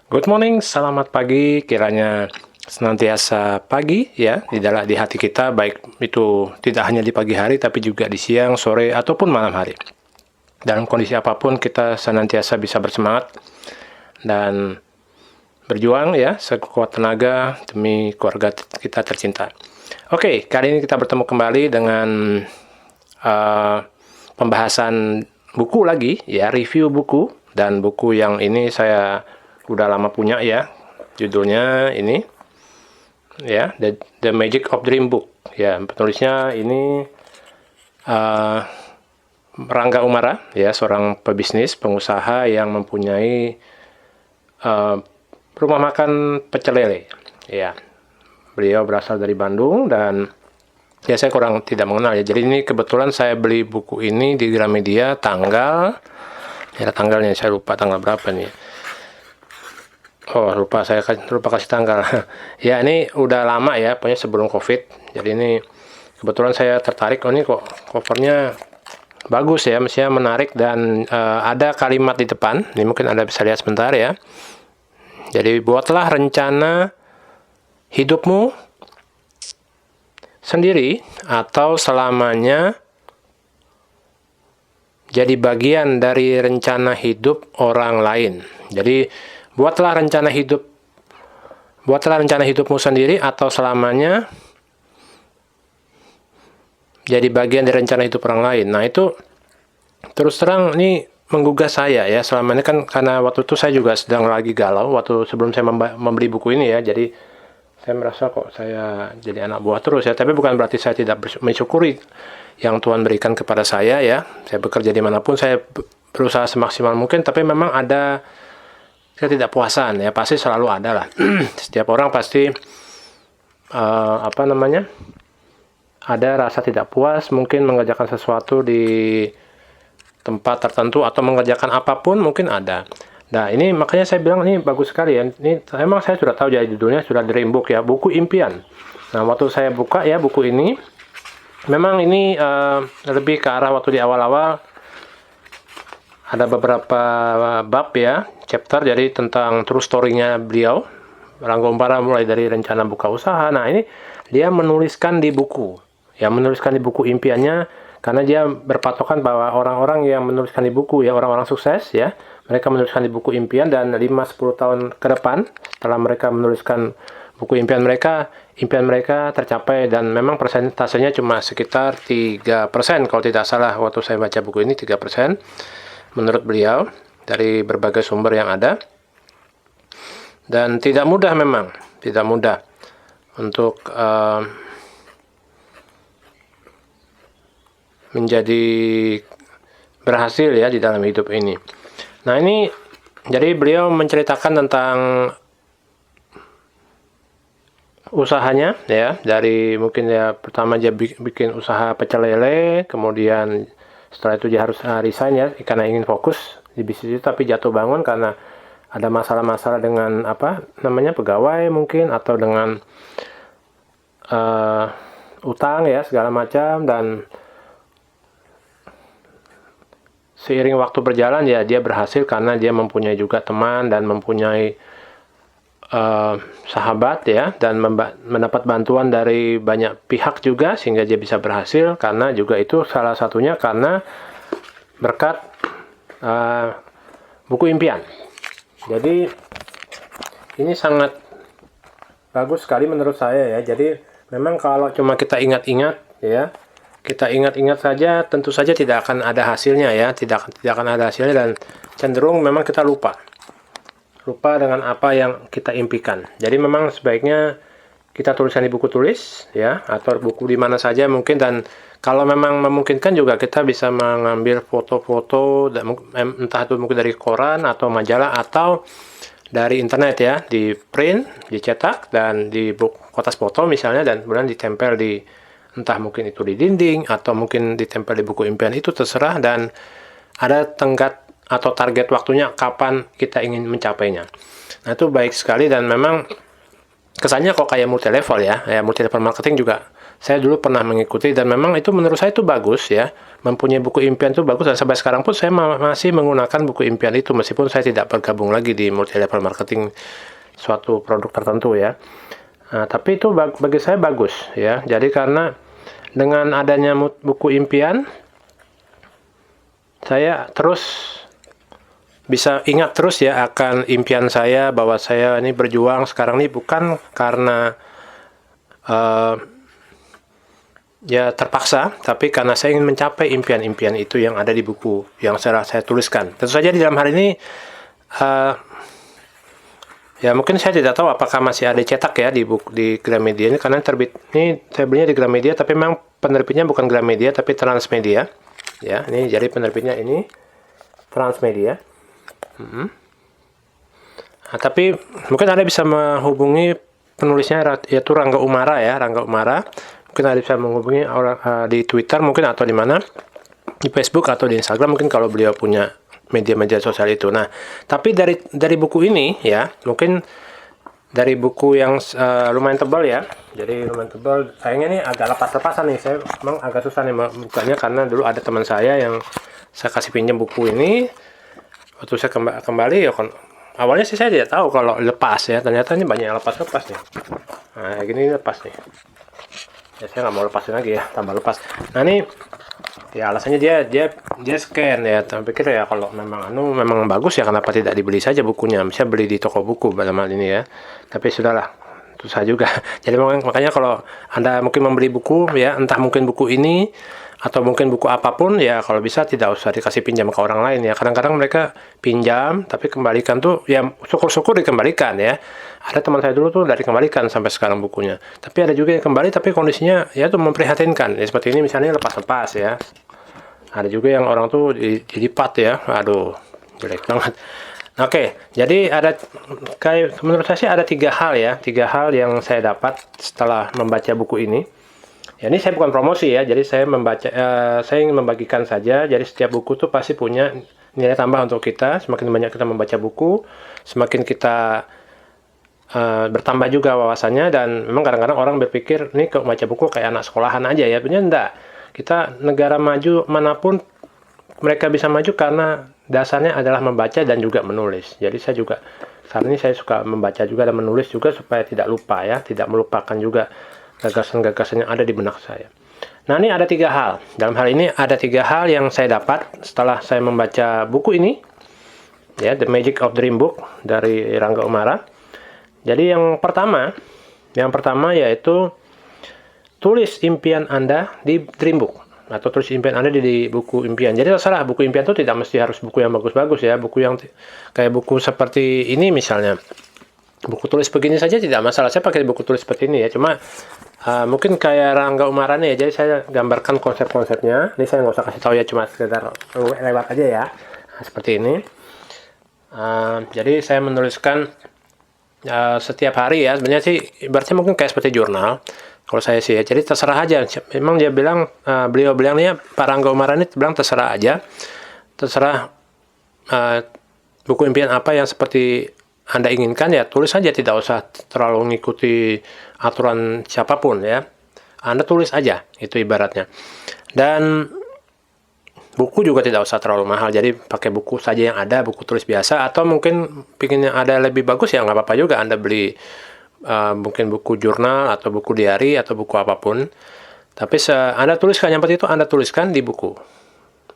Good morning, selamat pagi. Kiranya senantiasa pagi ya di hati kita, baik itu tidak hanya di pagi hari tapi juga di siang, sore ataupun malam hari. Dalam kondisi apapun kita senantiasa bisa bersemangat dan berjuang ya sekuat tenaga demi keluarga kita tercinta. Oke, kali ini kita bertemu kembali dengan pembahasan buku lagi ya, review buku, dan buku yang ini saya udah lama punya ya. Judulnya ini ya, The Magic of Dream Book. Ya, penulisnya ini Rangga Umara ya, seorang pebisnis, pengusaha yang mempunyai rumah makan pecel lele. Ya. Beliau berasal dari Bandung dan ya saya kurang tidak mengenal ya. Jadi ini kebetulan saya beli buku ini di Gramedia tanggalnya saya lupa tanggal berapa nih. Oh, saya lupa kasih tanggal. Ya, ini udah lama ya, pokoknya sebelum Covid. Jadi ini kebetulan saya tertarik, oh ini kok covernya bagus ya, mestinya menarik, dan ada kalimat di depan. Ini mungkin Anda bisa lihat sebentar ya. Jadi, buatlah rencana hidupmu sendiri atau selamanya jadi bagian dari rencana hidup orang lain. Jadi, buatlah rencana hidupmu sendiri atau selamanya jadi bagian dari rencana hidup orang lain. Nah, itu terus terang ini menggugah saya ya. Selama ini kan karena waktu itu saya juga sedang lagi galau waktu sebelum saya membeli buku ini ya. Jadi saya merasa kok saya jadi anak buah terus ya. Tapi bukan berarti saya tidak mensyukuri yang Tuhan berikan kepada saya ya. Saya bekerja dimanapun, saya berusaha semaksimal mungkin, tapi memang ada ketidakpuasan ya, pasti selalu ada lah. Setiap orang pasti ada rasa tidak puas, mungkin mengerjakan sesuatu di tempat tertentu atau mengerjakan apapun mungkin ada. Nah, ini makanya saya bilang ini bagus sekali ya. Ini emang saya sudah tahu jadi judulnya sudah Dream Book ya, buku impian. Nah, waktu saya buka ya buku ini, memang ini lebih ke arah waktu di awal-awal ada beberapa bab ya, chapter, jadi tentang true story-nya beliau, Rangga Umara, mulai dari rencana buka usaha. Nah, ini dia menuliskan di buku, ya menuliskan di buku impiannya, karena dia berpatokan bahwa orang-orang yang menuliskan di buku, ya orang-orang sukses ya, mereka menuliskan di buku impian, dan 5-10 tahun ke depan, setelah mereka menuliskan buku impian mereka tercapai, dan memang persentasenya cuma sekitar 3% kalau tidak salah, waktu saya baca buku ini 3%. Menurut beliau dari berbagai sumber yang ada, dan tidak mudah untuk menjadi berhasil ya di dalam hidup ini. Nah, ini jadi beliau menceritakan tentang usahanya ya, dari mungkin ya pertama dia bikin usaha pecel lele, kemudian setelah itu dia harus resign ya karena ingin fokus di bisnis itu, tapi jatuh bangun karena ada masalah-masalah dengan pegawai mungkin, atau dengan utang ya segala macam, dan seiring waktu berjalan ya dia berhasil karena dia mempunyai juga teman dan mempunyai sahabat ya, dan mendapat bantuan dari banyak pihak juga, sehingga dia bisa berhasil, karena juga itu salah satunya karena berkat buku impian. Jadi ini sangat bagus sekali menurut saya ya. Jadi memang kalau cuma kita ingat-ingat saja, tentu saja tidak akan ada hasilnya ya, tidak akan ada hasilnya, dan cenderung memang kita lupa dengan apa yang kita impikan. Jadi memang sebaiknya kita tuliskan di buku tulis ya, atau buku di mana saja mungkin, dan kalau memang memungkinkan juga kita bisa mengambil foto-foto, entah itu mungkin dari koran atau majalah atau dari internet ya, di print, dicetak, dan di kotak foto misalnya, dan kemudian ditempel di, entah mungkin itu di dinding atau mungkin ditempel di buku impian, itu terserah, dan ada tenggat atau target waktunya kapan kita ingin mencapainya. Nah, itu baik sekali, dan memang kesannya kok kayak multi level ya, multi level marketing juga saya dulu pernah mengikuti dan memang itu menurut saya itu bagus ya. Mempunyai buku impian itu bagus, dan sampai sekarang pun saya masih menggunakan buku impian itu meskipun saya tidak bergabung lagi di multi level marketing suatu produk tertentu ya. Nah, tapi itu bagi saya bagus ya. Jadi karena dengan adanya buku impian, saya terus bisa ingat terus ya akan impian saya, bahwa saya ini berjuang sekarang ini bukan karena ya terpaksa, tapi karena saya ingin mencapai impian-impian itu yang ada di buku yang saya tuliskan. Tentu saja di dalam hal ini ya mungkin saya tidak tahu apakah masih ada cetak ya di buku di Gramedia ini, karena terbit ini saya belinya di Gramedia, tapi memang penerbitnya bukan Gramedia tapi Transmedia. Ya, ini jadi penerbitnya ini Transmedia. Nah, tapi mungkin Anda bisa menghubungi penulisnya, yaitu Rangga Umara ya, Rangga Umara. Mungkin Anda bisa menghubungi orang di Twitter mungkin, atau di mana, di Facebook atau di Instagram mungkin kalau beliau punya media-media sosial itu. Nah, tapi dari buku ini ya, mungkin dari buku yang lumayan tebal ya, jadi lumayan tebal, sayangnya ini agak lepas-lepasan nih, saya memang agak susah nih bukanya, karena dulu ada teman saya yang saya kasih pinjam buku ini, waktu saya kembali ya, awalnya sih saya tidak tahu kalau lepas ya, ternyata ini banyak yang lepas-lepas nih. Nah, gini lepas nih. Ya saya nggak mau lepasin lagi ya, tambah lepas. Nah ini ya alasannya dia scan ya, tapi pikir ya kalau memang bagus ya kenapa tidak dibeli saja bukunya, bisa beli di toko buku pada malam ini ya. Tapi sudahlah, susah juga. Jadi makanya kalau Anda mungkin membeli buku ya, entah mungkin buku ini atau mungkin buku apapun ya, kalau bisa tidak usah dikasih pinjam ke orang lain ya. Kadang-kadang mereka pinjam tapi kembalikan tuh ya, syukur-syukur dikembalikan ya. Ada teman saya dulu tuh dari kembalikan sampai sekarang bukunya. Tapi ada juga yang kembali tapi kondisinya ya tuh memprihatinkan. Ya, seperti ini misalnya lepas-lepas ya. Ada juga yang orang tuh dilipat ya. Aduh, jelek banget. Oke, jadi menurut saya sih ada 3 hal ya. 3 hal yang saya dapat setelah membaca buku ini. Ya, ini saya bukan promosi ya. Jadi saya ingin membagikan saja. Jadi setiap buku tuh pasti punya nilai tambah untuk kita. Semakin banyak kita membaca buku, semakin kita bertambah juga wawasannya. Dan memang kadang-kadang orang berpikir ini kalau baca buku kayak anak sekolahan aja ya, sebenarnya enggak. Kita negara maju manapun mereka bisa maju karena dasarnya adalah membaca dan juga menulis. Jadi saya juga saat ini saya suka membaca juga dan menulis juga supaya tidak lupa ya, tidak melupakan juga gagasan-gagasan yang ada di benak saya. Nah, ini ada 3 hal. Dalam hal ini ada 3 hal yang saya dapat setelah saya membaca buku ini ya, The Magic of Dream Book dari Rangga Umara. Jadi yang pertama yaitu tulis impian Anda di Dream Book, atau tulis impian Anda di buku impian. Jadi terserah, buku impian itu tidak mesti harus buku yang bagus-bagus ya, buku yang kayak buku seperti ini misalnya. Buku tulis begini saja tidak masalah, saya pakai buku tulis seperti ini ya, cuma mungkin kayak Rangga Umara nih ya, jadi saya gambarkan konsep-konsepnya. Ini saya nggak usah kasih tahu ya, cuma sekedar lewat aja ya. Nah, seperti ini. Jadi saya menuliskan setiap hari ya, sebenarnya sih ibaratnya mungkin kayak seperti jurnal kalau saya sih ya. Jadi terserah aja, memang dia bilang beliau bilang nih ya, Pak Rangga Umara ini bilang terserah aja, terserah buku impian apa yang seperti Anda inginkan ya, tulis saja, tidak usah terlalu mengikuti aturan siapapun ya, Anda tulis aja, itu ibaratnya. Dan buku juga tidak usah terlalu mahal, jadi pakai buku saja yang ada, buku tulis biasa, atau mungkin pengen yang ada lebih bagus ya nggak apa-apa juga Anda beli mungkin buku jurnal atau buku diary atau buku apapun. Tapi Anda tuliskan, yang penting itu Anda tuliskan di buku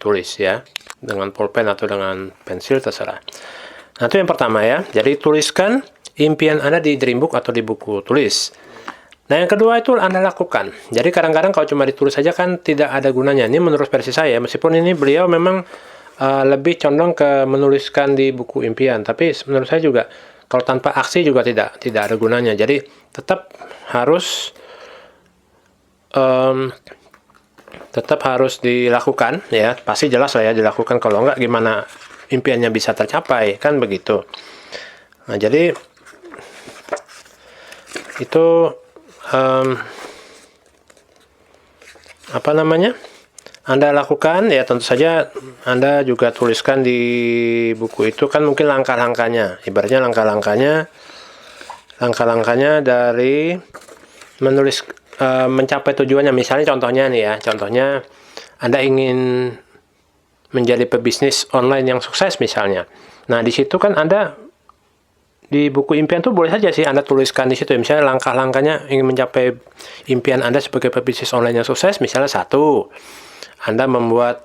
tulis ya, dengan pulpen atau dengan pensil terserah. Nah, itu yang pertama ya, jadi tuliskan impian Anda di Dream Book atau di buku tulis. Nah, yang kedua itu Anda lakukan. Jadi kadang-kadang kalau cuma ditulis saja kan tidak ada gunanya. Ini menurut versi saya, meskipun ini beliau memang lebih condong ke menuliskan di buku impian. Tapi menurut saya juga kalau tanpa aksi juga tidak ada gunanya. Jadi tetap harus dilakukan ya. Pasti jelas lah ya dilakukan. Kalau enggak gimana impiannya bisa tercapai, kan begitu. Nah, jadi itu Anda lakukan ya, tentu saja Anda juga tuliskan di buku itu kan mungkin langkah-langkahnya, ibaratnya langkah-langkahnya dari mencapai tujuannya. Misalnya contohnya nih ya, contohnya Anda ingin menjadi pebisnis online yang sukses misalnya. Nah, di situ kan Anda di buku impian tuh boleh saja sih Anda tuliskan di situ ya, misalnya langkah-langkahnya ingin mencapai impian Anda sebagai pebisnis online yang sukses. Misalnya 1, Anda membuat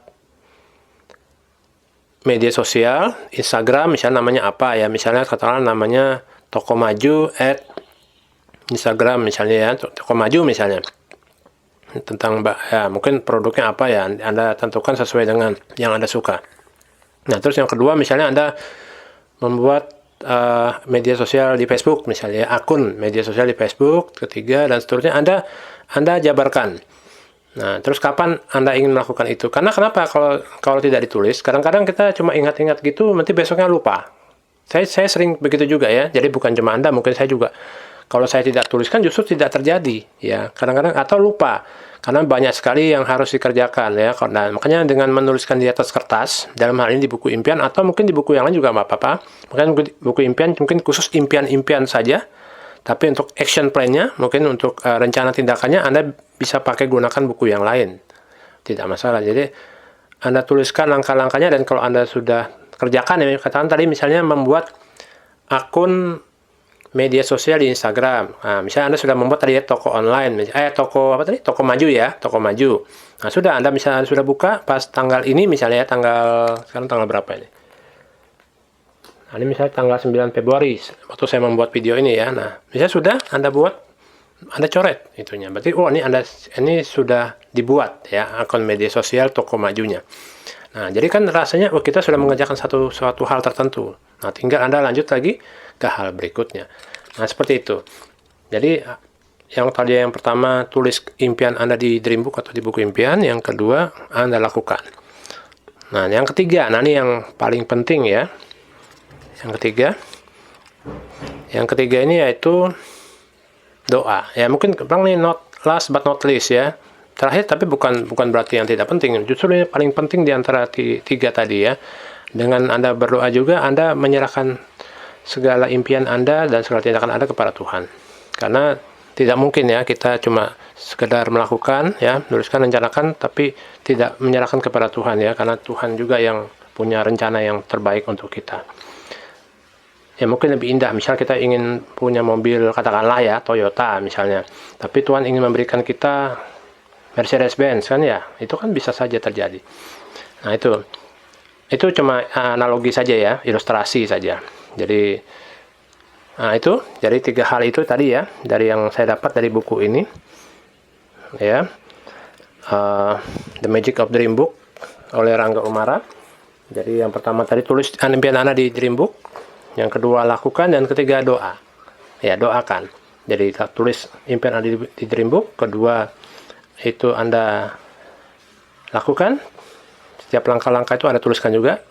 media sosial, Instagram, misalnya namanya apa ya, misalnya katakanlah namanya Toko Maju Instagram misalnya ya, Toko Maju misalnya. Tentang ya, mungkin produknya apa ya, Anda tentukan sesuai dengan yang Anda suka. Nah, terus yang kedua misalnya Anda membuat media sosial di Facebook misalnya, akun media sosial di Facebook, ketiga dan seterusnya Anda jabarkan. Nah, terus kapan Anda ingin melakukan itu? Karena kenapa kalau tidak ditulis, kadang-kadang kita cuma ingat-ingat gitu, nanti besoknya lupa. Saya sering begitu juga ya. Jadi bukan cuma Anda, mungkin saya juga. Kalau saya tidak tuliskan justru tidak terjadi ya. Kadang-kadang atau lupa. Karena banyak sekali yang harus dikerjakan ya. Nah, makanya dengan menuliskan di atas kertas, dalam hal ini di buku impian atau mungkin di buku yang lain juga nggak apa-apa. Mungkin buku impian mungkin khusus impian-impian saja. Tapi untuk action plan-nya, mungkin untuk rencana tindakannya, Anda bisa pakai gunakan buku yang lain. Tidak masalah. Jadi, Anda tuliskan langkah-langkahnya, dan kalau Anda sudah kerjakan, ya, katakan tadi misalnya membuat akun media sosial di Instagram. Nah, misalnya Anda sudah membuat tadi ya, toko online, Toko Maju ya, Toko Maju. Nah, sudah Anda misalnya sudah buka pas tanggal ini misalnya ya, sekarang tanggal berapa ini? Nah, ini misalnya tanggal 9 Februari, waktu saya membuat video ini ya. Nah, misalnya sudah Anda buat, Anda coret itunya. Berarti, ini sudah dibuat ya, akun media sosial Toko Majunya. Nah, jadi kan rasanya, kita sudah mengerjakan suatu hal tertentu. Nah, tinggal Anda lanjut lagi ke hal berikutnya. Nah, seperti itu. Jadi, yang pertama, tulis impian Anda di Dreambook atau di buku impian. Yang kedua, Anda lakukan. Nah, yang ketiga, ini yang paling penting ya. Yang ketiga ini yaitu doa. Ya, mungkin nih not last but not least ya. Terakhir, tapi bukan berarti yang tidak penting. Justru ini paling penting di antara tiga tadi ya. Dengan Anda berdoa juga, Anda menyerahkan segala impian Anda dan segala tindakan Anda kepada Tuhan. Karena tidak mungkin ya kita cuma sekedar melakukan ya, menuliskan, rencanakan, tapi tidak menyerahkan kepada Tuhan ya. Karena Tuhan juga yang punya rencana yang terbaik untuk kita. Ya, mungkin lebih indah, misal kita ingin punya mobil, katakanlah ya, Toyota misalnya, tapi Tuhan ingin memberikan kita Mercedes-Benz kan ya, itu kan bisa saja terjadi. Nah, itu cuma analogi saja ya, ilustrasi saja. Jadi, jadi 3 hal itu tadi ya, dari yang saya dapat dari buku ini, ya, The Magic of Dream Book oleh Rangga Umara. Jadi yang pertama tadi, tulis impian Anda di Dream Book. Yang kedua, lakukan. Dan ketiga, doa. Ya, doakan. Jadi, tulis impian Anda di Dream Book. Kedua, itu Anda lakukan. Setiap langkah-langkah itu Anda tuliskan juga.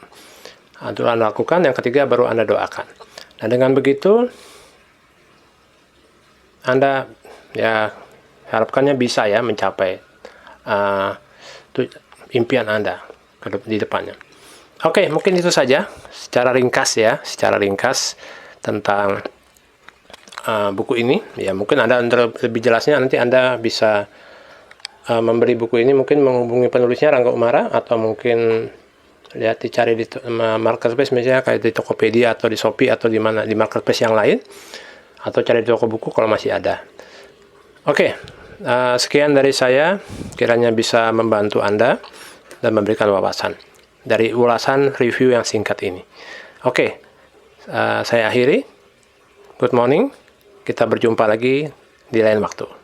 Itu Anda lakukan. Yang ketiga, baru Anda doakan. Nah, dengan begitu, Anda ya harapkannya bisa ya mencapai impian Anda di depannya. Oke, mungkin itu saja secara ringkas tentang buku ini. Ya, mungkin Anda lebih jelasnya nanti Anda bisa membeli buku ini, mungkin menghubungi penulisnya Rangga Umara, atau mungkin lihat dicari di marketplace misalnya kayak di Tokopedia atau di Shopee atau di mana di marketplace yang lain, atau cari di toko buku kalau masih ada. Oke, sekian dari saya, kiranya bisa membantu Anda dan memberikan wawasan dari ulasan review yang singkat ini. Oke, saya akhiri. Good morning. Kita berjumpa lagi di lain waktu.